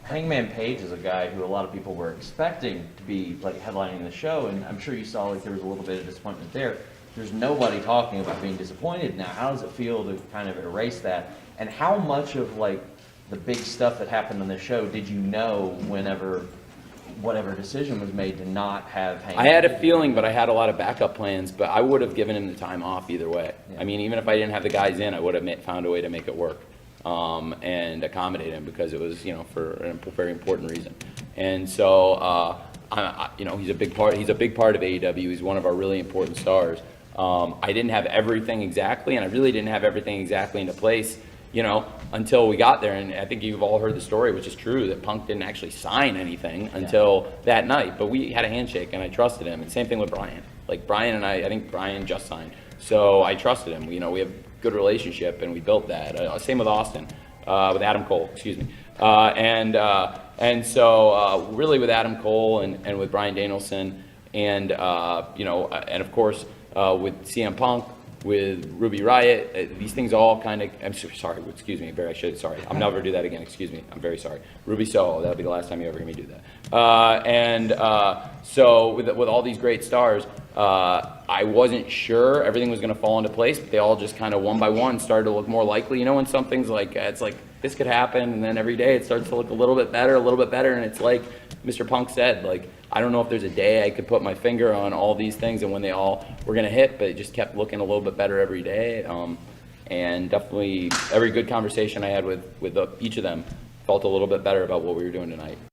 Hangman Page is a guy who a lot of people were expecting to be like headlining the show, and I'm sure you saw like there was a little bit of disappointment there. There's nobody talking about being disappointed now. How does it feel to kind of erase that? And how much of like the big stuff that happened on the show did you know whenever whatever decision was made to not have Hangman? I had a feeling, but I had a lot of backup plans, but I would have given him the time off either way. Yeah. I mean, even if I didn't have the guys in, I would have found a way to make it work. And accommodate him because it was, for a very important reason. And so, he's a big part. He's a big part of AEW. He's one of our really important stars. I didn't have everything exactly, and I really didn't have everything exactly into place, until we got there. And I think you've all heard the story, which is true, that Punk didn't actually sign anything until that night. But we had a handshake, and I trusted him. And same thing with Brian. Like Brian and I think Brian just signed, so I trusted him. We have good relationship, and we built that. Same with Austin, with Adam Cole, excuse me. And so really with Adam Cole and with Bryan Danielson, and and of course with CM Punk, with Ruby Riott, these things all kind of. I'm sorry, excuse me, sorry. I'll never do that again. Excuse me, I'm very sorry. Ruby Soho, that'll be the last time you ever hear me do that. So with all these great stars. I wasn't sure everything was going to fall into place, but they all just kind of one by one started to look more likely. When something's like, it's like this could happen, and then every day it starts to look a little bit better, and it's like Mr. Punk said, like, I don't know if there's a day I could put my finger on all these things and when they all were going to hit, but it just kept looking a little bit better every day. And definitely every good conversation I had with each of them felt a little bit better about what we were doing tonight.